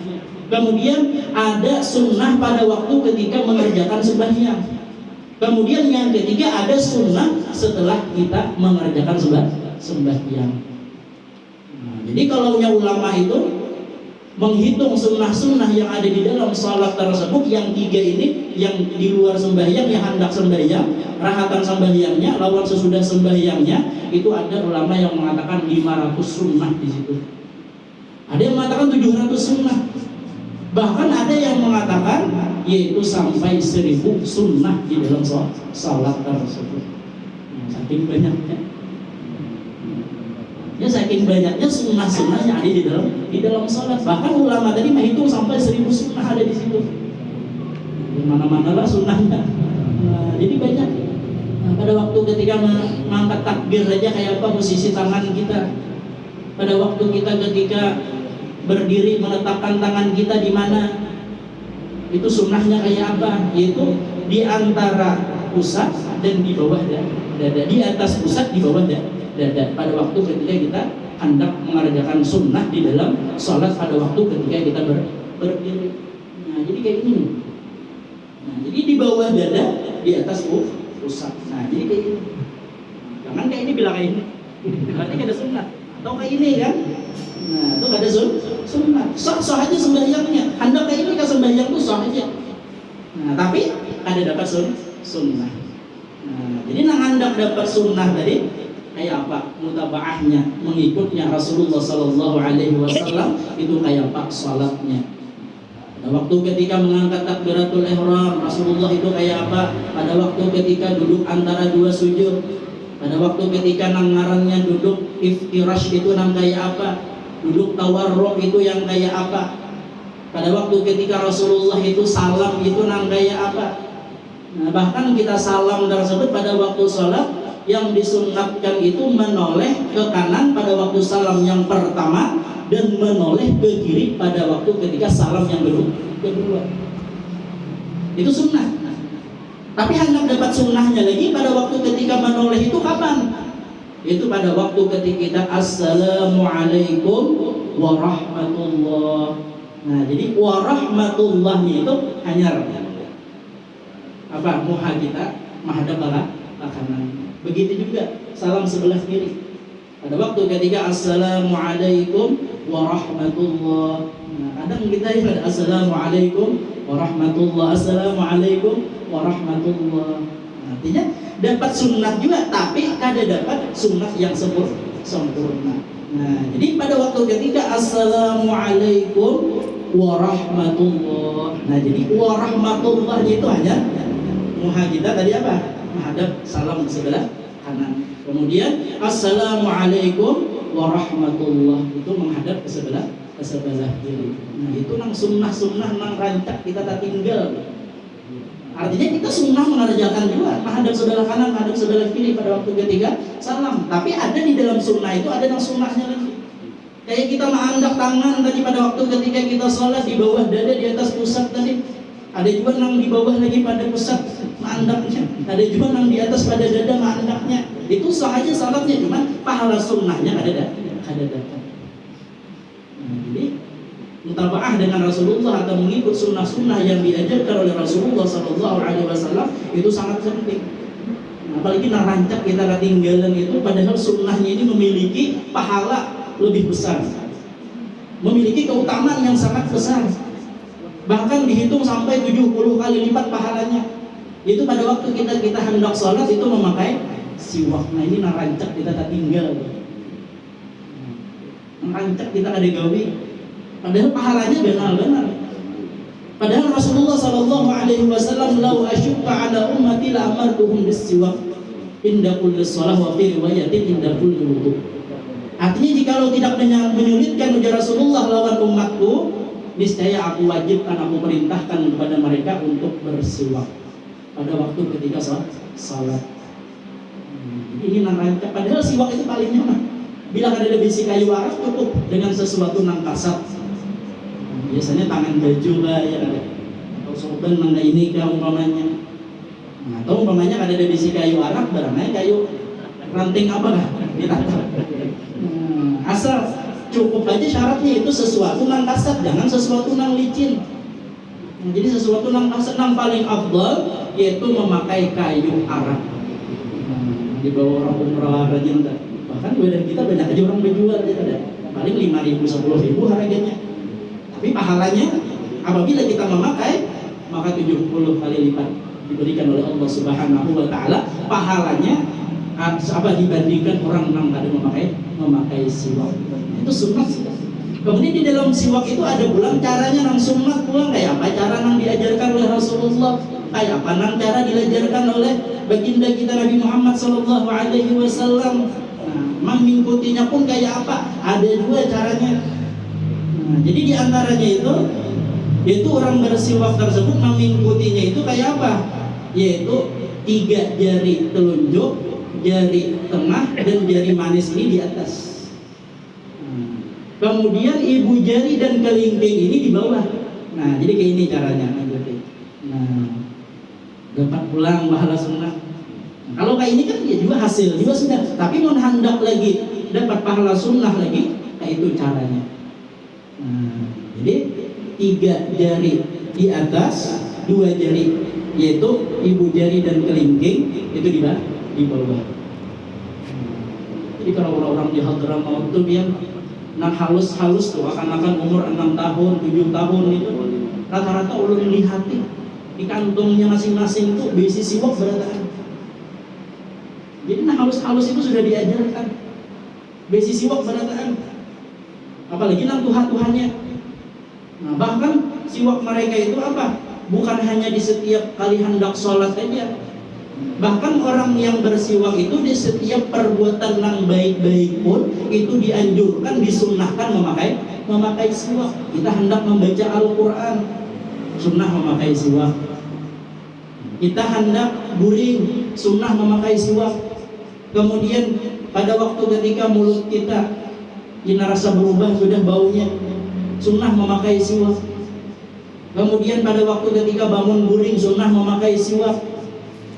Kemudian ada sunnah pada waktu ketika mengerjakan sembahyang. Kemudian yang ketiga ada sunnah setelah kita mengerjakan sembahyang. Nah, jadi kalau ulama itu menghitung sunnah-sunnah yang ada di dalam salat tersebut, yang 3 ini, yang di luar sembahyang, yang hendak sembahyang, rahatan sembahyangnya, lawan sesudah sembahyangnya, itu ada ulama yang mengatakan 500 sunnah di situ. Ada yang mengatakan 700 sunnah. Bahkan ada yang mengatakan yaitu sampai 1000 sunnah di dalam salat tersebut. Saking banyaknya. Ya saking banyaknya sunnah-sunnah yang ada di dalam salat. Bahkan ulama tadi menghitung sampai 1000 sunnah ada di situ. Di mana-mana lah sunnahnya. Nah, jadi banyak. Nah, pada waktu ketika mengangkat takbir aja kayak apa posisi tangan kita. Pada waktu kita ketika berdiri meletakkan tangan kita di mana, itu sunnahnya kayak apa? Yaitu di antara pusat dan di bawah dada, di atas pusat, di bawah dada. Pada waktu ketika kita hendak mengerjakan sunnah di dalam sholat, pada waktu ketika kita berdiri. Nah, jadi kayak ini. Nah, jadi di bawah dada, di atas pusat. Nah, jadi kayak ini. Jangan kayak ini bilang kayak ini. Berarti ada sunnah. Atau kayak ini kan? Nah, itu ada sunnah. Sah aja sembahyangnya. Hendak kayak ini kan sembahyang tuh sah aja. Nah, tapi ada dapat sunnah. Nah, jadi nang hendak dapat sunnah tadi kayak apa? Mutabaahnya, mengikutnya Rasulullah Sallallahu Alaihi Wasallam itu kayak apa? Salatnya. Pada waktu ketika mengangkat takbiratul ihram, Rasulullah itu kayak apa? Pada waktu ketika duduk antara 2 sujud. Pada waktu ketika nangarannya duduk iftirash itu nang kayak apa? Duduk tawarruk itu yang kayak apa? Pada waktu ketika Rasulullah itu salam itu nang kayak apa? Nah, bahkan kita salam tersebut pada waktu salat yang disunatkan itu menoleh ke kanan pada waktu salam yang pertama dan menoleh ke kiri pada waktu ketika salam yang kedua. Itu sunnah. Tapi hendak dapat sunnahnya lagi pada waktu ketika menoleh itu kapan? Itu pada waktu ketika kita Assalamualaikum warahmatullah. Nah, jadi warahmatullahnya itu hanya apa? Muha kita menghadap ke kanan. Begitu juga salam sebelah kiri. Pada waktu ketika Assalamualaikum warahmatullah. Nah, kadang kita ada Assalamualaikum warahmatullah, Assalamualaikum warahmatullah. Artinya dapat sunnah juga, tapi kada dapat sunnah yang sempurna. Nah, jadi pada waktu ketika Assalamualaikum warahmatullah. Nah, jadi warahmatullah itu hanya muha kita tadi apa? Menghadap salam di sebelah kanan. Kemudian Assalamualaikum warahmatullah itu menghadap ke sebelah kiri. Nah, itu nang sunnah nang rancak kita tak tinggal. Artinya kita sunnah mengerjakan juga menghadap sebelah kanan, menghadap sebelah kiri pada waktu ketika salam. Tapi ada di dalam sunnah itu ada yang sunnahnya lagi. Kayak kita mengangkat tangan tadi pada waktu ketika kita sholat di bawah dada, di atas pusat tadi. Ada juga yang di bawah lagi pada pusat mengandaknya. Ada juga yang di atas pada dada mengandaknya. Itu sah aja salatnya, cuman pahala sunnahnya ada datang. Nah, jadi mutabaah dengan Rasulullah atau mengikut sunnah-sunnah yang diajarkan oleh Rasulullah Sallallahu Alaihi Wasallam itu sangat penting. Apalagi narancak kita ketinggalan itu, padahal sunnahnya ini memiliki pahala lebih besar, memiliki keutamaan yang sangat besar, bahkan dihitung sampai 70 kali lipat pahalanya. Itu pada waktu kita hendak sholat itu memakai siwak. Nah, ini narancak kita tak tinggal, narancak kita ada gawe. Padahal pahalanya benar-benar. Padahal Rasulullah Sallallahu Alaihi Wasallam lau asyukka ala ummati la amartuhum bis-siwak inda kulli shalah wa fi riwayatin inda kulli wudu. Artinya jikalau tidak menyulitkan ujar Rasulullah lawan umatku, niscaya aku wajibkan, aku perintahkan kepada mereka untuk bersiwak pada waktu ketika salat. Ini namanya, padahal siwak itu paling nyaman. Bila ada besi kayu arak cukup dengan sesuatu nang kasat. Biasanya tangan baju lah ya ada. Atau sorban mangga ini kah umpamanya. Nah, atau umpamanya ada besi kayu arak, barangnya kayu ranting apa lah ditata. Asal cukup aja syaratnya itu sesuatu nang kasat, jangan sesuatu nang licin. Jadi sesuatu nang kasat nang paling afdal yaitu memakai kayu arak. Di bawah orang umrah rajin dah. Bahkan badan kita banyak aja orang berjual gitu dah. Paling 5.000 10.000 harganya. Tapi pahalanya apabila kita memakai maka 70 kali lipat diberikan oleh Allah Subhanahu wa taala pahalanya dibandingkan orang yang kada memakai siwak. Itu sunnah. Kemudian di dalam siwak itu ada pulang caranya nang sunnah pulang kayak apa cara nang diajarkan oleh Rasulullah, kayak apa nang cara diajarkan oleh baginda kita Nabi Muhammad sallallahu alaihi wasallam. Mengikutinya pun kayak apa? Ada dua caranya. Jadi di antaranya itu orang bersiwak tersebut mengikutinya itu kayak apa? Yaitu 3 jari telunjuk, jari tengah dan jari manis ini di atas. Kemudian ibu jari dan kelingking ini di bawah. Nah, jadi kayak ini caranya. Nah, dapat pulang pahala sunnah. Kalau kayak ini kan ya juga hasil juga sudah. Tapi mau hendak lagi dapat pahala sunnah lagi, kayak itu caranya. Nah, jadi 3 jari di atas, 2 jari yaitu ibu jari dan kelingking itu di bawah. Jadi kalau orang-orang di Hadramaut itu dia nang halus-halus tuh akan umur 6 tahun, 7 tahun itu rata-rata ulun lihati di kantongnya masing-masing tuh besi siwak berataan. Jadi nah halus-halus itu sudah diajarkan besi siwak berataan. Apalagi nang tuhan-tuhannya. Nah, bahkan siwak mereka itu apa? Bukan hanya di setiap kali hendak sholat saja. Bahkan orang yang bersiwak itu di setiap perbuatan yang baik-baik pun itu dianjurkan, disunnahkan memakai siwak. Kita hendak membaca Al-Quran, sunnah memakai siwak. Kita hendak guring, sunnah memakai siwak. Kemudian pada waktu ketika mulut kita rasa berubah sudah baunya, sunnah memakai siwak. Kemudian pada waktu ketika bangun guring, sunnah memakai siwak.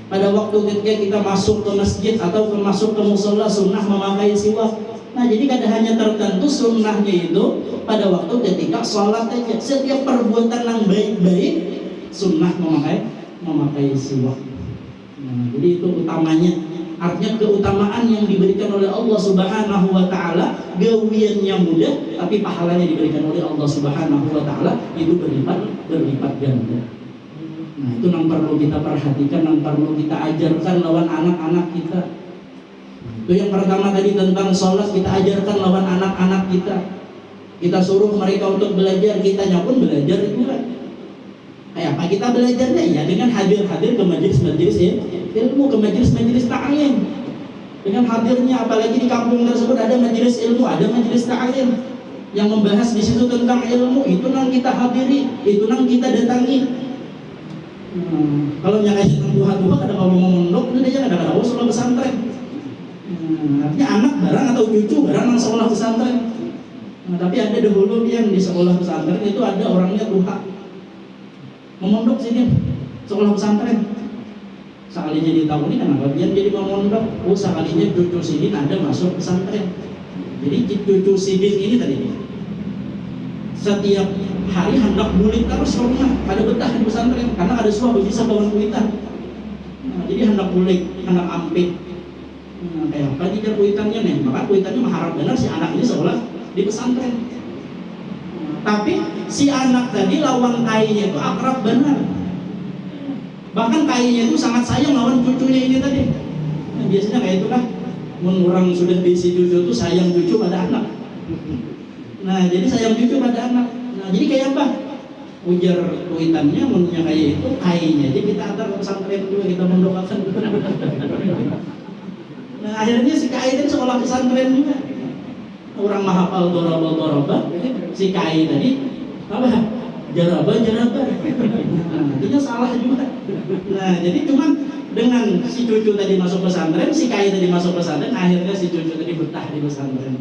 Pada waktu ketika kita masuk ke masjid atau masuk ke musola, sunnah memakai siwak. Nah, jadi kada hanya tertentu sunnahnya itu pada waktu ketika sholat aja. Setiap perbuatan yang baik-baik sunnah memakai siwak. Nah, jadi itu utamanya. Artinya keutamaan yang diberikan oleh Allah Subhanahu wa taala, gawiannya mudah tapi pahalanya diberikan oleh Allah Subhanahu wa taala itu berlipat ganda. Nah, itu yang perlu kita perhatikan, yang perlu kita ajarkan lawan anak-anak kita. Itu yang pertama tadi tentang sholat, kita ajarkan lawan anak-anak kita. Kita suruh mereka untuk belajar, kitanya pun belajar juga. Kayak apa kita belajarnya? Ya dengan hadir-hadir ke majelis-majelis ilmu, ke majelis-majelis ta'lim. Dengan hadirnya, apalagi di kampung tersebut ada majelis ilmu, ada majelis ta'lim yang membahas di situ tentang ilmu, itu yang kita hadiri, itu yang kita datangi. Kalau yang kayak Tuhan ada ngomong mondok, itu dia kadang-kadang sekolah pesantren. Artinya anak barang atau cucu barang yang sekolah pesantren. Nah, tapi ada dahulu yang di sekolah pesantren itu ada orangnya Tuhan memondok sini sekolah pesantren. Sekali jadi tahun ini kenapa dia jadi memondok? Sekalinya cucu sini ada masuk pesantren. Jadi cucu sidin ini tadi setiap hari hendak bulik terus rumah, ada betah di pesantren karena ada suah bisa bawa kuitan. Nah, jadi hendak bulik, hendak ampit. Nah, kayak apa jika kuitannya nih? Maka kuitannya mengharap benar si anak ini sekolah di pesantren. Nah, tapi si anak tadi lawan kainya itu akrab benar. Bahkan kainya itu sangat sayang lawan cucunya ini tadi. Nah, biasanya kayak itulah. Orang sudah bisi cucu itu sayang cucu pada anak. Nah, jadi sayang cucu pada anak. Nah, jadi kayak apa? Ujar kuitannya, menurutnya kayak itu, kainya jadi kita antar ke pesantren juga, kita mendoakan. Nah, akhirnya si kai itu sekolah pesantren juga. Orang mahafal doroba si Kai tadi apa? Jaraba. Artinya salah juga. Nah, jadi cuman dengan si cucu tadi masuk pesantren, si Kai tadi masuk pesantren, akhirnya si cucu tadi betah di pesantren.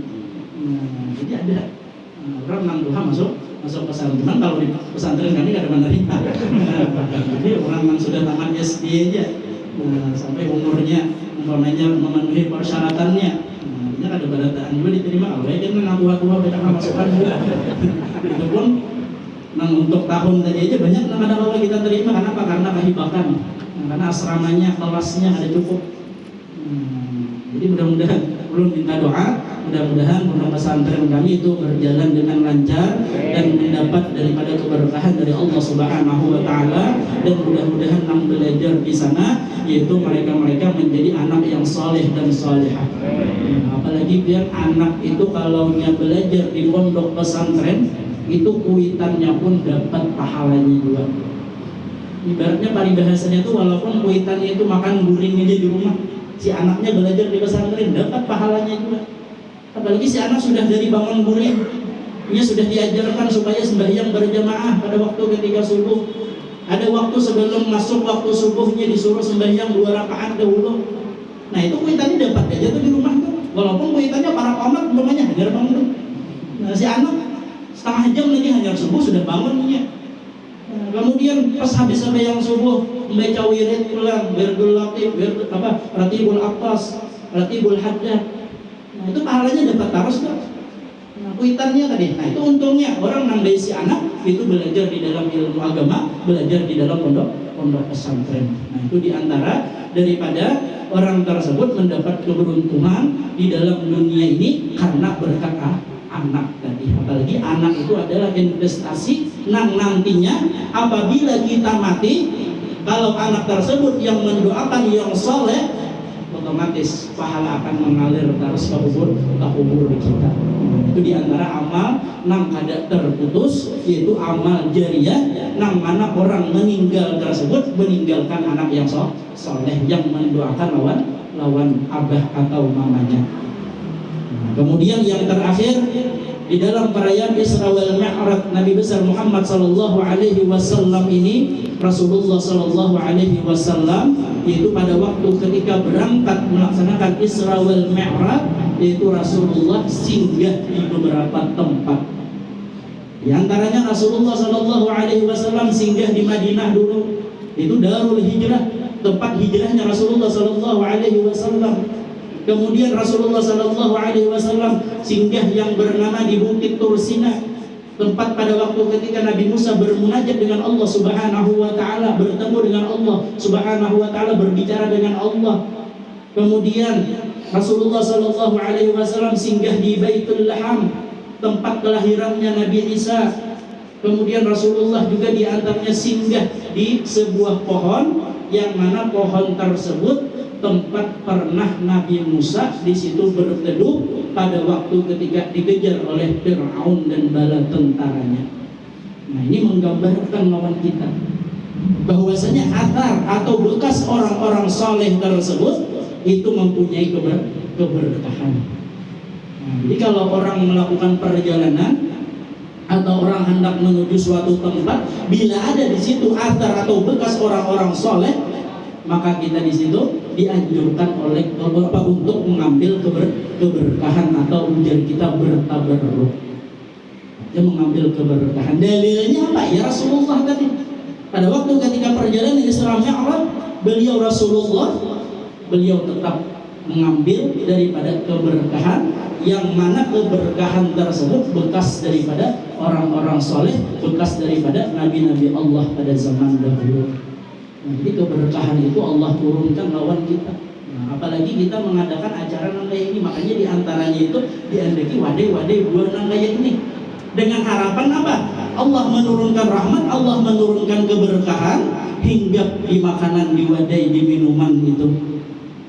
Nah, jadi ada orang nang duha masuk pesantren. Kalau di pesantren kami nggak ada menerima. Jadi orang yang sudah tamat SD aja, sampai umurnya umpamanya memenuhi persyaratannya, ini ada badataan juga diterima. Kalau ya kan nang tua mereka masukkan juga. Itu pun nang untuk tahun tadi aja banyak nang ada kalau kita terima. Kenapa? Karena kehibakan. Karena asramanya, kelasnya ada cukup. Jadi mudah-mudahan belum minta doa, mudah-mudahan pondok pesantren kami itu berjalan dengan lancar dan mendapat daripada keberkahan dari Allah Subhanahu wa taala, dan mudah-mudahan yang belajar di sana yaitu mereka-mereka menjadi anak yang saleh dan salehah. Apalagi biar anak itu kalau belajar di pondok pesantren itu kuitannya pun dapat pahalanya juga. Ibaratnya paribahasanya itu walaupun kuitannya itu makan guring aja di rumah, si anaknya belajar di pesantren dapat pahalanya juga. Apalagi si anak sudah dari bangun guring, dia sudah diajarkan supaya sembahyang berjamaah pada waktu ketika subuh. Ada waktu sebelum masuk waktu subuhnya disuruh sembahyang 2 rakaat dahulu. Nah itu kuitannya dapat aja tuh di rumah tuh. Walaupun kuitannya para komat umpamanya hajar bangun. Nah si anak setengah jam lagi hajar subuh sudah bangunnya. Kemudian pas habis sembahyang subuh membaca wirid pulang, wirdul latif, ratibul aqtas, ratibul haddad. Nah itu pahalanya dapat terus kan? Nah kuitannya tadi. Nah itu untungnya orang nambah si anak itu belajar di dalam ilmu agama, belajar di dalam pondok pesantren. Nah itu diantara daripada orang tersebut mendapat keberuntungan di dalam dunia ini karena berkat anak tadi. Apalagi anak itu adalah investasi nantinya apabila kita mati, kalau anak tersebut yang mendoakan yang soleh, otomatis pahala akan mengalir terus ke kubur kita. Itu diantara amal nang kada terputus, yaitu amal jariyah nang mana orang meninggal tersebut meninggalkan anak yang soleh yang mendoakan lawan abah atau mamanya. Kemudian yang terakhir di dalam perayaan Isra wal Mi'raj Nabi besar Muhammad sallallahu alaihi wasallam ini, Rasulullah sallallahu alaihi wasallam yaitu pada waktu ketika berangkat melaksanakan Isra wal Mi'raj, yaitu Rasulullah singgah di beberapa tempat. Di antaranya Rasulullah sallallahu alaihi wasallam singgah di Madinah dulu. Itu Darul Hijrah, tempat hijrahnya Rasulullah sallallahu alaihi wasallam. Kemudian Rasulullah sallallahu alaihi wasallam singgah yang bernama di Bukit Tursina, tempat pada waktu ketika Nabi Musa bermunajat dengan Allah Subhanahu wa taala, bertemu dengan Allah Subhanahu wa taala, berbicara dengan Allah. Kemudian Rasulullah sallallahu alaihi wasallam singgah di Baitul Laham, tempat kelahirannya Nabi Isa. Kemudian Rasulullah juga diantaranya singgah di sebuah pohon yang mana pohon tersebut tempat pernah Nabi Musa di situ berteduh pada waktu ketika dikejar oleh Fir'aun dan bala tentaranya. Nah ini menggambarkan lawan kita bahwasanya athar atau bekas orang-orang soleh tersebut itu mempunyai keberkahan. Nah, jadi kalau orang melakukan perjalanan atau orang hendak menuju suatu tempat, bila ada di situ athar atau bekas orang-orang soleh, maka kita di situ dianjurkan oleh Bapak untuk mengambil keberkahan atau ujar kita bertabarruk. Dia mengambil keberkahan. Dalilnya apa? Ya Rasulullah tadi. Pada waktu ketika perjalanan Isra Mi'raj, beliau tetap mengambil daripada keberkahan yang mana keberkahan tersebut bekas daripada orang-orang soleh, bekas daripada nabi-nabi Allah pada zaman dahulu. Jadi keberkahan itu Allah turunkan lawan kita. Nah, apalagi kita mengadakan acara nang kayak ini, makanya diantaranya itu diandeki wadai buat nang kayak ini dengan harapan apa? Allah menurunkan rahmat, Allah menurunkan keberkahan hingga di makanan, di wadai, di minuman itu.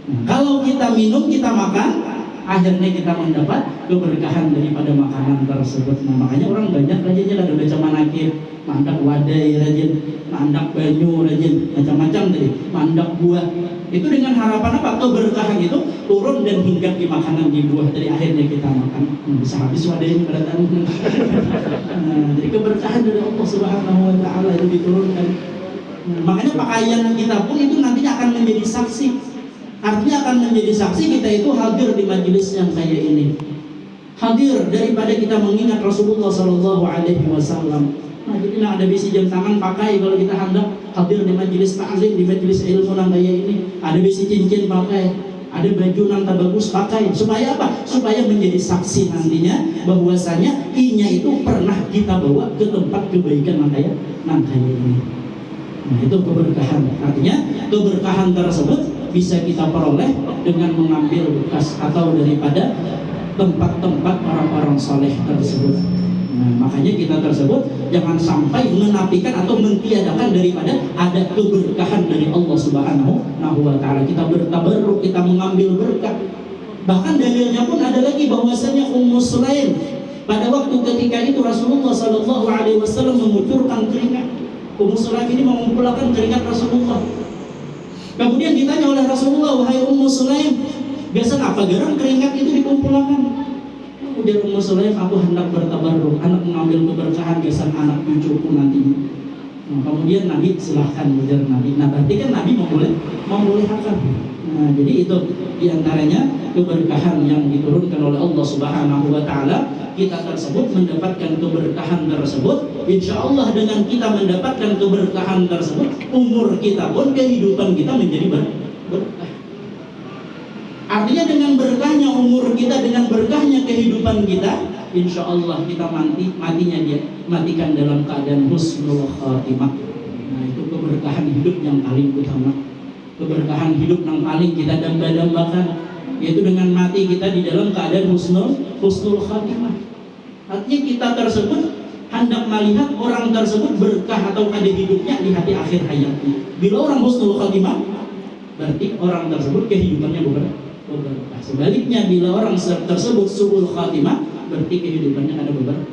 Nah, kalau kita minum, kita makan, akhirnya kita mendapat keberkahan daripada makanan tersebut. Nah, makanya orang banyak aja ada baca manakib. mandak wadai rajin, mandak banyu rajin, macam-macam tadi, mandak buah. Itu dengan harapan apa? Keberkahan itu turun dan hinggap di makanan di buah. Dari akhirnya kita makan bisa habis wadainya pada tahun. Jadi keberkahan dari Allah Subhanahu Wa Taala itu diturunkan. Makanya pakaian kita pun itu nantinya akan menjadi saksi. Artinya akan menjadi saksi kita itu hadir di majelis yang kayak ini. Hadir daripada kita mengingat Rasulullah Sallallahu Alaihi Wasallam. Nah, jadi ada bisi jam tangan pakai kalau kita hendak hadir di majelis taklim, di majelis ilmu yang kayak ini. Ada bisi cincin pakai, ada baju yang tak bagus pakai. Supaya apa? Supaya menjadi saksi nantinya bahwasanya inya itu pernah kita bawa ke tempat kebaikan yang kayak ini. Nah, itu keberkahan. Artinya keberkahan tersebut bisa kita peroleh dengan mengambil bekas atau daripada tempat-tempat orang-orang saleh tersebut. Nah, makanya kita tersebut jangan sampai menafikan atau mentiadakan daripada ada keberkahan dari Allah Subhanahu wa Ta'ala. Kita bertabarruk, kita mengambil berkah. Bahkan dalilnya pun ada lagi bahwasanya Ummu Sulaim pada waktu ketika itu Rasulullah Sallallahu Alaihi Wasallam mengucurkan keringat. Ummu Sulaim ini mengumpulkan keringat Rasulullah. Kemudian ditanya oleh Rasulullah, wahai Ummu Sulaim, biasa apa garang keringat itu dikumpulkan? Kemudian Ummu Sulaim, aku hendak bertabarruk, anak mengambil keberkahan besan anak cucuku nantinya. Nah, kemudian Nabi silahkan ujar Nabi. Nah, berarti kan Nabi membolehkan. Nah, jadi itu diantaranya keberkahan yang diturunkan oleh Allah Subhanahu Wa Taala. Kita tersebut mendapatkan keberkahan tersebut. Insya Allah dengan kita mendapatkan keberkahan tersebut, umur kita pun, kehidupan kita menjadi berkah. Artinya dengan berkahnya umur kita, dengan berkahnya kehidupan kita, insya Allah kita matinya dia matikan dalam keadaan husnul khatimah. Nah, itu keberkahan hidup yang paling utama, keberkahan hidup yang paling kita damba-dambakan, yaitu dengan mati kita di dalam keadaan husnul khatimah. Artinya kita tersebut hendak melihat orang tersebut berkah atau ada hidupnya di hati akhir hayatnya. Bila orang husnul khatimah, berarti orang tersebut kehidupannya berkah. Sebaliknya bila orang tersebut su'ul khatimah, berarti kehidupannya ada berkah.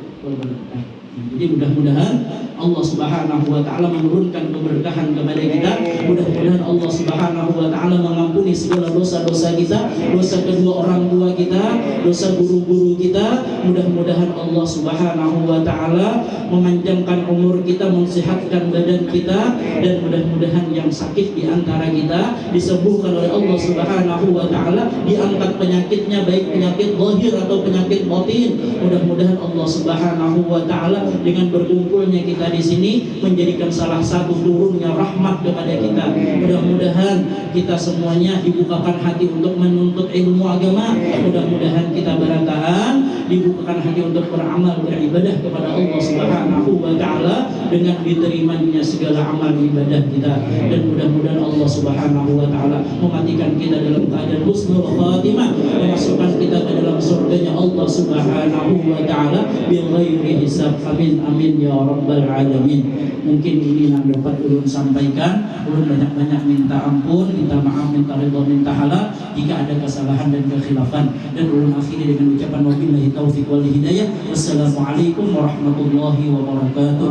Jadi mudah-mudahan Allah Subhanahu wa Ta'ala menurunkan keberkahan kepada kita. Mudah-mudahan Allah Subhanahu wa Ta'ala mengampuni segala dosa-dosa kita, dosa kedua orang tua kita, dosa guru-guru kita. Mudah-mudahan Allah Subhanahu wa Ta'ala memanjangkan umur kita, mensehatkan badan kita, dan mudah-mudahan yang sakit di antara kita disembuhkan oleh Allah Subhanahu wa Ta'ala, diangkat penyakitnya, baik penyakit zahir atau penyakit batin. Mudah-mudahan Allah Subhanahu wa Ta'ala dengan berkumpulnya kita di sini menjadikan salah satu turunnya rahmat kepada kita. Mudah-mudahan kita semuanya dibukakan hati untuk menuntut ilmu agama. Mudah-mudahan kita barangkali dibukakan hati untuk beramal, beribadah kepada Allah Subhanahu wa Ta'ala dengan diterimanya segala amal ibadah kita. Dan mudah-mudahan Allah Subhanahu wa Ta'ala mematikan kita dalam keadaan husnul khatimah, memasukkan kita ke dalam surganya Allah Subhanahu wa Ta'ala bighairi hisab. Amin amin ya rabbal alamin. Mungkin ini yang dapat ulun sampaikan. Ulun banyak-banyak minta ampun, minta maaf, minta ridha, minta halal jika ada kesalahan dan kekhilafan. Dan ulun akhiri dengan ucapan wabillahi taufiq wal hidayah. Wassalamualaikum warahmatullahi wabarakatuh.